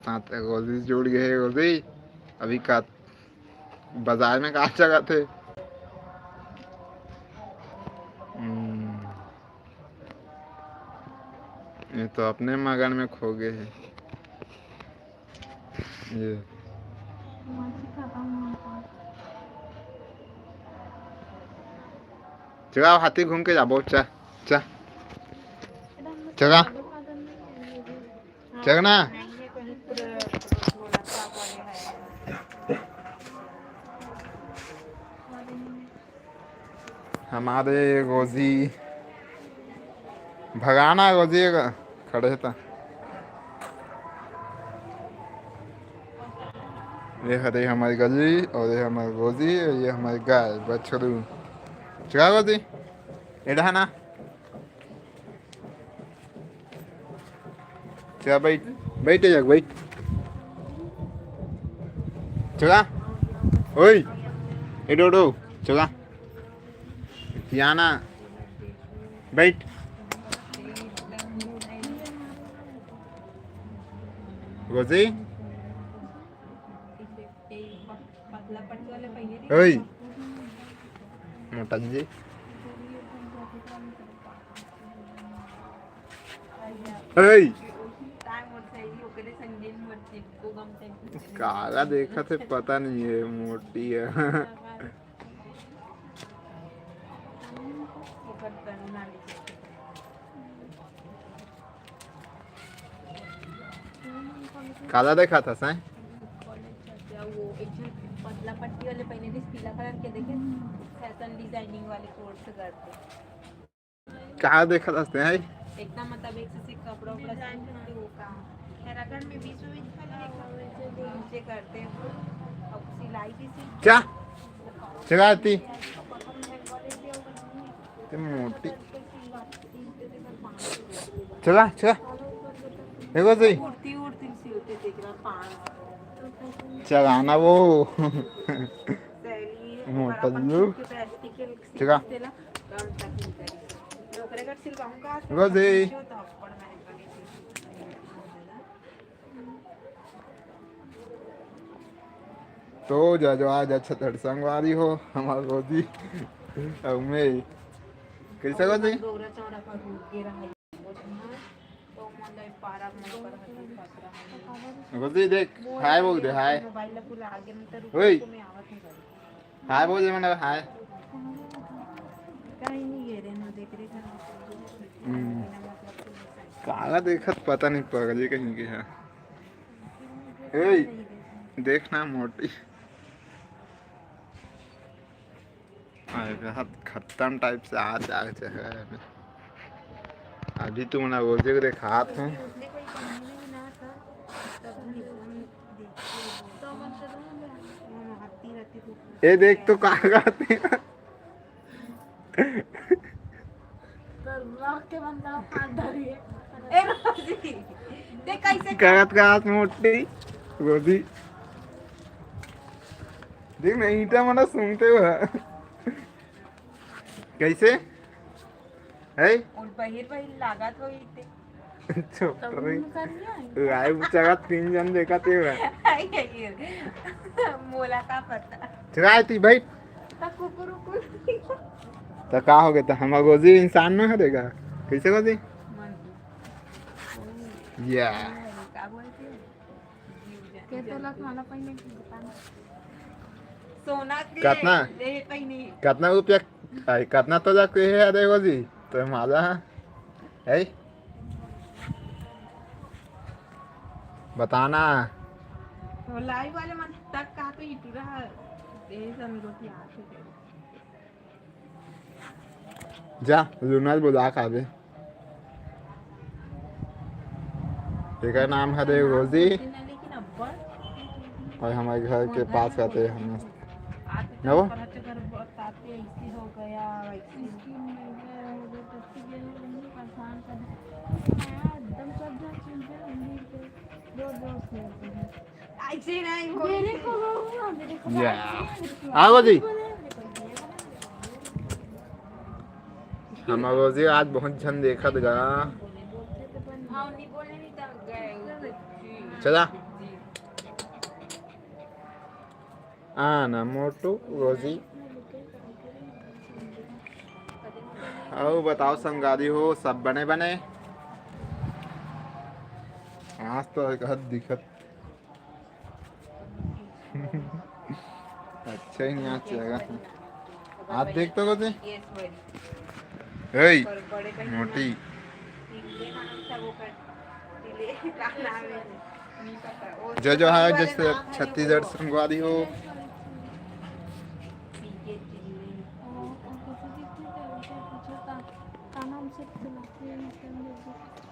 साथ गोदी जुड़ गए गोदी अभी का बाजार में कहाँ जगह थे। ये तो अपने मगन में खो गए हैं। ये चला हाथी घूम के जाबो चा चा चला चल ना हमारे गोजी भगाना गोजी खड़े था। ये हरे हमारी गली और ये हमारी गोजी और ये हमारी गाय बछड़ू चला गोजी इधर है ना चला बैठ बैठ जा बैठ चला ओए इडो चला याना बैठ गोजी ओए मोटन जी ओए काला देखा थे पता नहीं है मोटी है। काला देखा था साईं वो पतला पट्टी वाले पहने थे पीला कलर के देखे फैशन डिजाइनिंग वाले कोर्स करते कहाँ देखा था हैं एकदम मतलब एक से कपड़ा डिजाइन करते वो काम हैरागढ़ में 20 नीचे करते हैं और सिलाई भी क्या चलाती मोटी चला चला देखो सही चलाना वो मोटा चला देखो सही तो जो आज अच्छा संगवारी हो हमारा गोदी मैं कैसे गोदी गोदी देख हाय बोल दे हाय ओए हाय बोल दे मैंने हाय काला देखत पता नहीं पगली कहीं के है ए देखना मोटी खत्म टाइप से आ जाए है अभी तुम ना बोलते कि हाथ में ये देख तो कहाँ गाते कागज का हाथ मोटी गोदी देख ना ईटा मना सुनते हुआ कैसे है और बहिर लागत हो इते राय बुचागा 3 जन देखा थे मोला का पता चला थी भाई तो का हो गया तो हम गोजी इंसान में हरेगा कैसे गोजी या सोना कितना रुपया कितना तो जाके है अरे गोजी तो माला है बताना लाइव वाले मन तक कहा तो इटूरा जा जुनाल बुला खा दे इसका नाम है रोजी और हमारे घर के पास आते हम ना वो आओ जी हम रोजी आज बहुत झन देखा था चला आना मोटू रोजी। आओ बताओ संगारी हो सब बने बने। आज तो एक हद दिखत अच्छा ही नहीं आज चलेगा। आज देख तो कोते यस बड़ी हे पर बड़े कहीं मोटी टिल्ले नाम था वो कर टिल्ले का नाम है नहीं पता वो जो जो बड़ी है वाले जैसे नाम है जो छत्तीसगढ़ वो संगवारी हो। पीके टिल्ले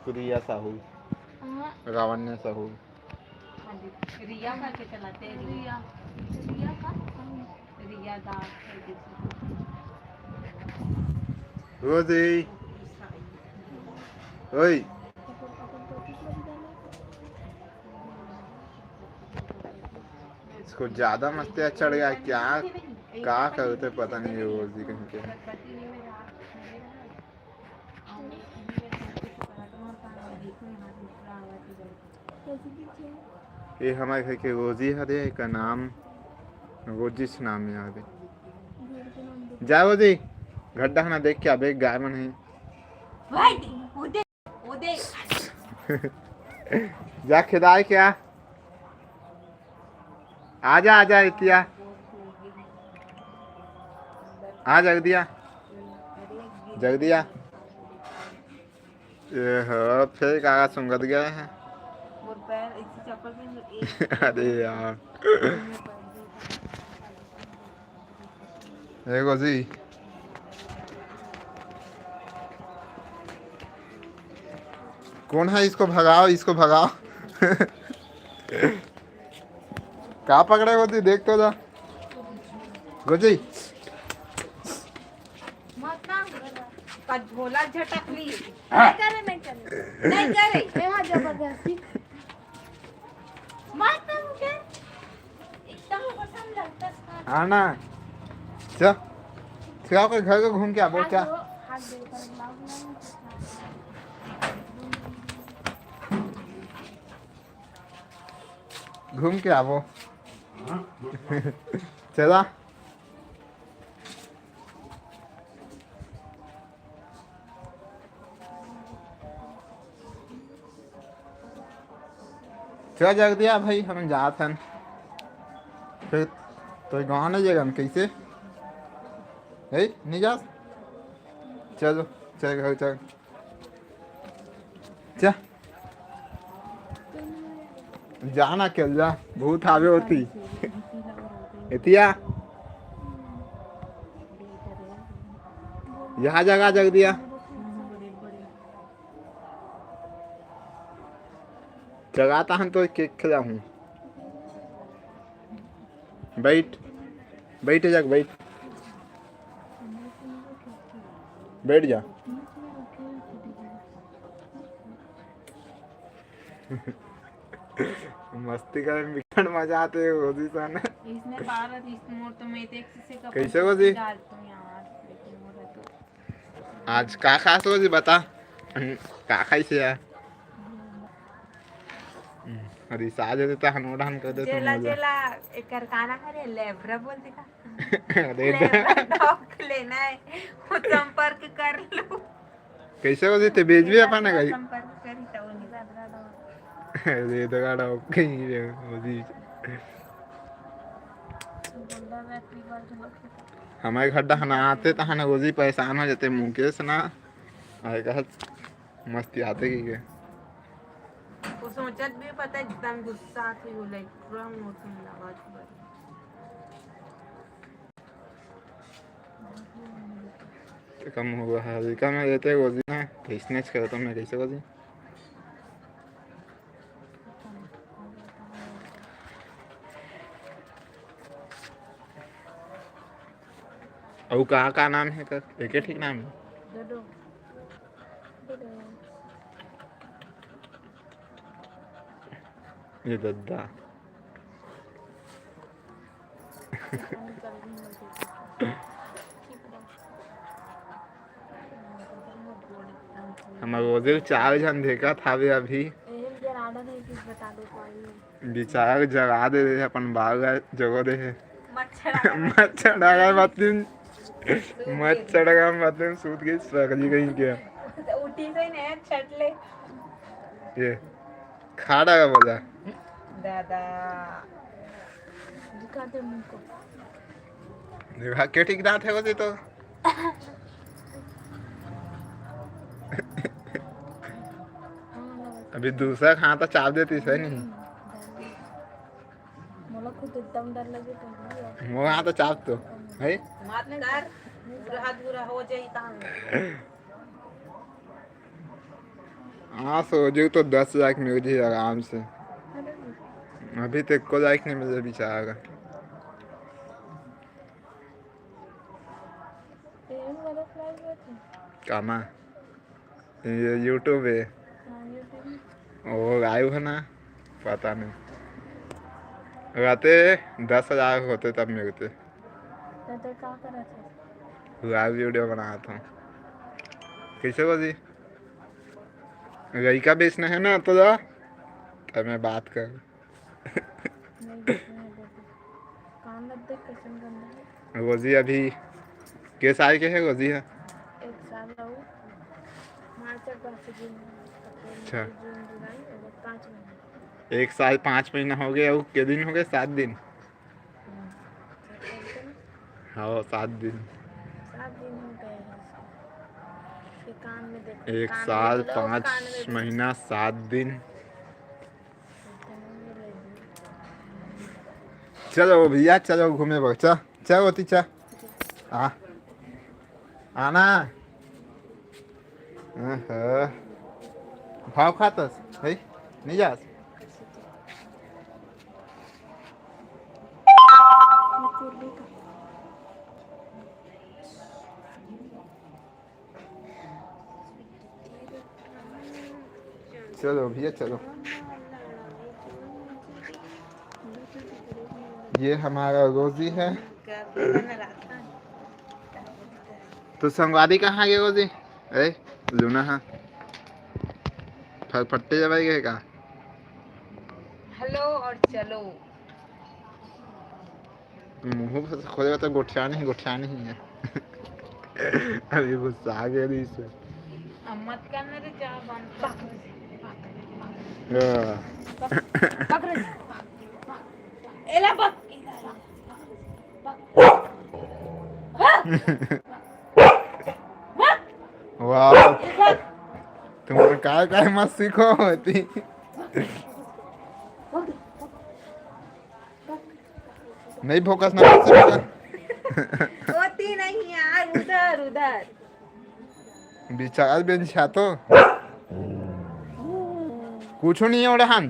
प्रिया साहू रावण्य साहू। हाँ जी रिया करके चलाते हैं रिया रिया का रिया दास है किसी रोजी ईसाई ओए इसको ज्यादा मस्ती चढ़ गया क्या करते पता नहीं है रोजी कहीं के। ये हमारे घर के रोजी हरे का नाम रोजिश नाम है यहाँ पे। जा रोजी गड्ढा ना देख के अबे गाय में नहीं उदे उदे जा खिदाए क्या आजा आजा इतिया आ जग दिया ये हो फिर कागज सुंगत गए हैं। और पैर इसी चप्पल में अरे यार देखो जी कौन है इसको भगाओ कहाँ पकड़े होती देख तो जा गोजी का झोला झटकली नहीं करे जबरदस्ती मत मुझे एकदम पसंद लगता है हाँ ना चल क्या कोई घर को घूम के आबो क्या हाथ देकर घूम के आबो चला चल जग दिया भाई हम जात हन फिर तो गाँव नहीं जाएगा हम कैसे है नहीं जा चलो चल घर चल जा जाना चल जा भूत आवे होती इतिया यहाँ जगह जग दिया जगाता हूँ तो केक खिलाऊं बैठ बैठ जा मस्ती कर बिकट मजा आते है रोजी सन इसने भारत इस मोड़ तो मैं देख से का कैसे रोजी डालता हूं यार लेकिन वो तो आज का खास रोजी बता का खाई से यार अरे साज देता हनोडान कर देता जेला जेला एक कारखाना करे लेब्रा बोलते का अरे डॉग लेना है वो संपर्क कर लो कैसे रोजी ते बेच भी अपन गई संपर्क करी तो नहीं ज्यादा अरे तो गाड़ा कहीं रे रोजी हमारे खड्डा हना आते तो हना रोजी परेशान हो जाते मुकेश ना आए कहत मस्ती आते की के वो सोचत भी पता एकदम गुस्सा से हो लाइक पूरा मौसम लगा कम हुआ है अभी कम रहते रोजी ना कैसे करता मैं कैसे रोजी और का नाम है का एक ठीक नाम है डडो ये दद्दा हम रोजे चार जन देखा था अभी बेचारा जगा दे रहे अपन बाग जगह दे मच्छर आ गया मच्छर आ गया बातिन मच्छर का बातिन सूत गई सगली गई क्या उठी से नहीं छट ले ये खाड़ा का बोला दादा दिखा दे मुंह को। देखा क्या ठीक दांत है वो तो अभी दूसरा खाता चाप देती सही नहीं मला खुद एकदम डर लगे तो वो हाँ तो चाप तो है मात में डर पूरा हाथ बुरा हो जाए तान हाँ सो जो तो 10 लाख मिल जाए आराम से अभी तक को लाइक नहीं मिले बेचारा पेन वाला फ्लाई बैठे कामा ये यूट्यूब है हाँ यूट्यूब वो लाइव है ना पता नहीं रहते 10,000 होते तब मिलते तो क्या करा था लाइव वीडियो बनाया था कैसे को जी लड़का बेचना है ना तो जा तब मैं बात कर नहीं देखना है देखो कान मत देख कैसे गंदा है रोजी अभी के साल के है रोजी है एक साल रहो मार्च अप्रैल जून अच्छा। जून जुलाई और 5 महीने 1 साल 5 महीना हो गया और के दिन हो गए 7 दिन हाँ 7 दिन 7 दिन हो गए हैं इसके कान में देखो 1 कान में साल बोलो, कान 5 में भी। महीना 7 दिन कान में लगी। चलो भैया चलो घूमे बच्चा चलो होती चा आ आना भाव खातस है नहीं जा चलो भैया चलो ये हमारा रोजी है तो संगवादी कहाँ गए रोजी अरे लूना हाँ फटते जब गए का हेलो और चलो मुंह खोलेगा तो गोठिया नहीं है अभी गुस्सा आ गया रही से मत करना रे जा बंद पकड़ एला बक वाह तुम काय मत सीखो होती नहीं फोकस ना कर सकेगा होती नहीं यार उधर उधर बिचार बेन छातो कुछ नहीं है ओढ़ान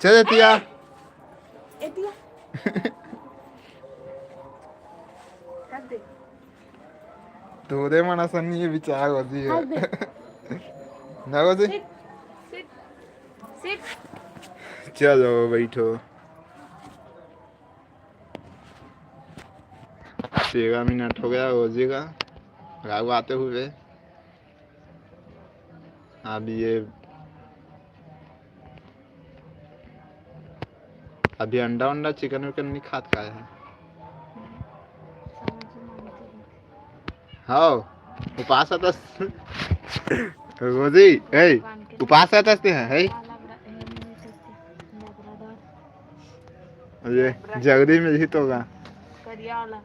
चले तिया एतिया कर दे तोरे मनासन नहीं विचार होती है कर दे ना होती सिट सिट चलो बैठो 13 मिनट हो गया रोजी का राघव आते हुए अब ये अभी अंडा चिकन विकन नहीं खात का है हाँ उपास आता रोजी ए उपास आता है ये जगदी में ही तो होगा करिया वाला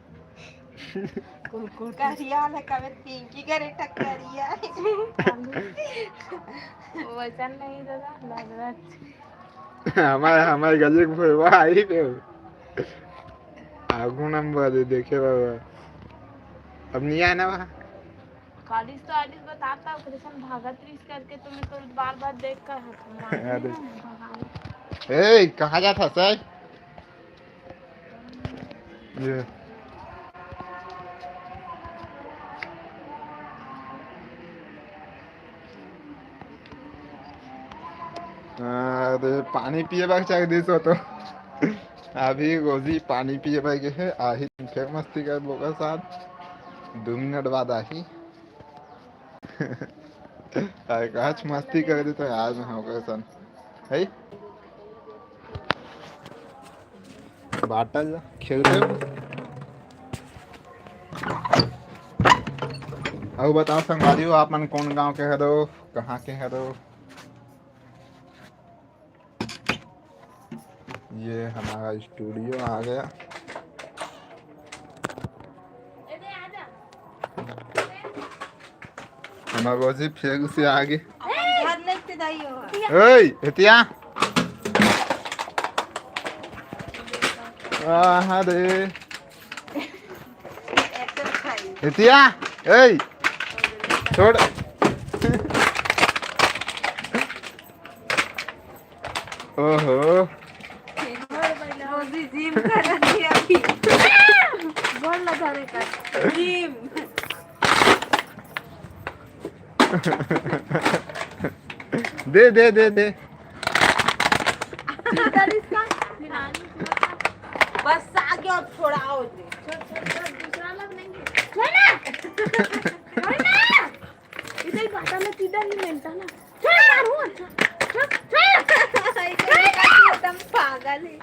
कुलकुल करिया वाला कबे पिंकी करे टक्करिया वैसा नहीं दादा लग रहा हमारे गले को वो आई पे आगू नंबर देखे बाबा अब नहीं आया ना वहाँ कॉलेज तो आलिस बताता हूँ कृष्ण भागत रीस करके तुम्हें तो बार बार देख कर ए कहाँ जाता सर ये पानी पिए बाग चाहे दिसो तो अभी रोजी पानी पिए बाग है आही फिर मस्ती कर बोका साथ 2 मिनट बाद आही काच मस्ती कर दे तो आज में होगा सन है बाटा जा खेलते हो। अब बताओ संगवारी हो आप मन कौन गांव के हरो, कहाँ के हरो। ये हमारा स्टूडियो आ गया। हमारा रोजी फिर से आगे। घर लेके जाइयो। ओए इतिया आहा रे एप्पल खाई। इतिया ओए छोड़। ओहो रोजी जिम कर रही है अभी। बोल ना जाने का जिम। दे दे दे दे। बस आगे और थोड़ा और दे। दूसरा लग नहीं छोड़ ना इधर बाटा में सीधा नहीं मिलता ना। छोड़ मारू अच्छा एकदम पागल है।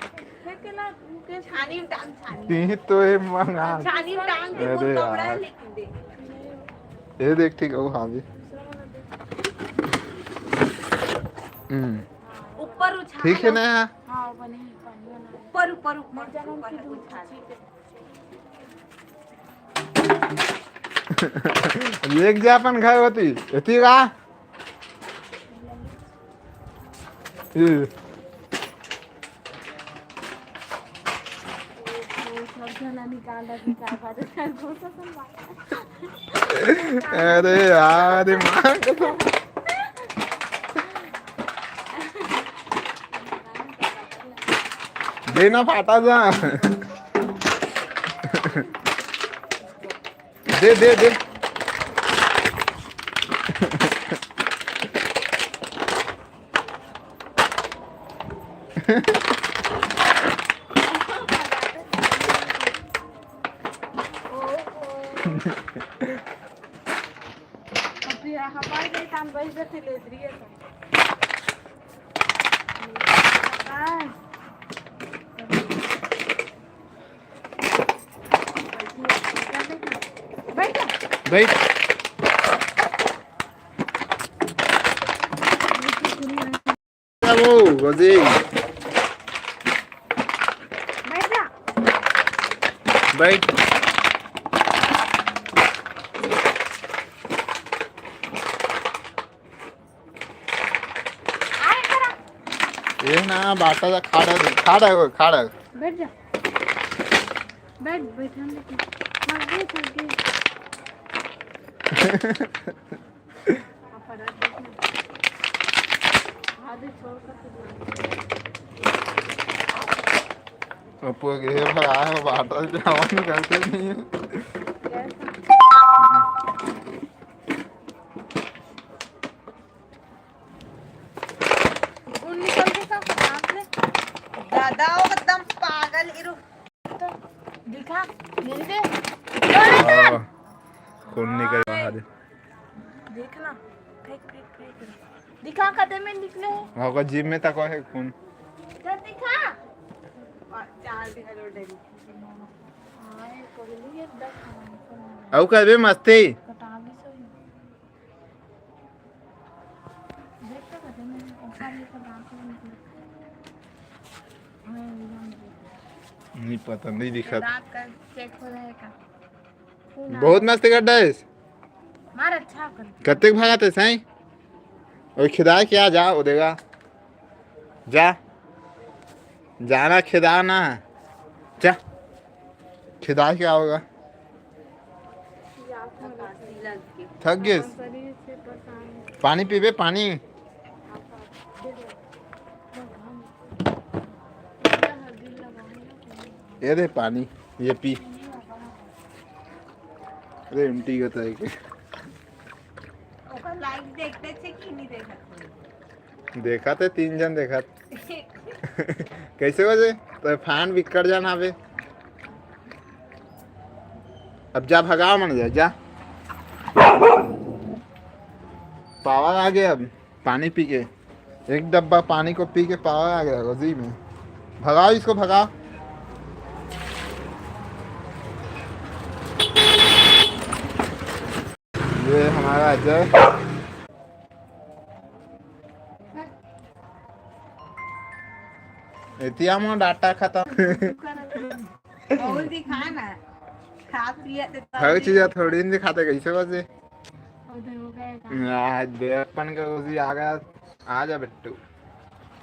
फेंकला के छानी में टांग छानी। ती तो ये मंगा। छानी में टांग के अरे वो कपड़ा यार। लेके दे। ये देख ठीक है वो हाँ भी। ऊपर उछाल। ठीक है ना। हां बने पानी बना ऊपर ऊपर ऊपर जाना ऊपर की उछाल। एक जे अपन घर होती इती का सब जना निकाल रहा क्या बात है घोसा संभाल। अरे यार दिमाग तो देना फाटा जा। दे दे दे। अभी हमारे के काम बस से ले रही है बैठ बैठ वो रोजी बैठ जा बैठ। ये ना बाटा जा खाड़ा खाड़ा बैठ जा बैठ बैठा लेकिन आगे चल आधे छोड़ कर अपो के भरा है बाटा जवान करते नहीं है। उन निकल के सब हाथ से दादा वो एकदम पागल इरु। दिखा मेरे दे कौन निकल बाहर देखना फेंक फेंक फेंक दिखा कदम में निकले हैं होगा जिम में तक है कौन चल दिखा चार दिन डेली। हां कोहली ये 10 औ करबे मस्ती कटा भी सही देख तो कदम में ऐसा लेकर दांत में निकले नहीं पता नहीं दिखा। दांत का चेक हो जाएगा बहुत मस्ती कर रहा है। मार अच्छा कर कत्ते भागते सही और खिदा क्या जा वो देगा जा जाना खिदा ना जा खिदा क्या होगा। थक गए शरीर से परेशान पानी पीबे पानी। ये दे पानी ये पी। अरे एमटी का है के ओकर लाइक देखते छे कि नहीं देखत। देखा थे 3 जन देखा कैसे वजह तो फैन बिकट जाना अबे। अब जा भगाओ मन जा पावर आ गया। अब पानी पी के एक डब्बा पानी को पी के पावर आ गया गजी में। भगाओ इसको भगाओ आजा इतिया में डाटा खत्म और दिखा ना खा पिया ते हर चीज थोड़ी दिन दिखाते कैसे बसे उधर हो गया देवपन का उसी आ गया आ जा बिट्टू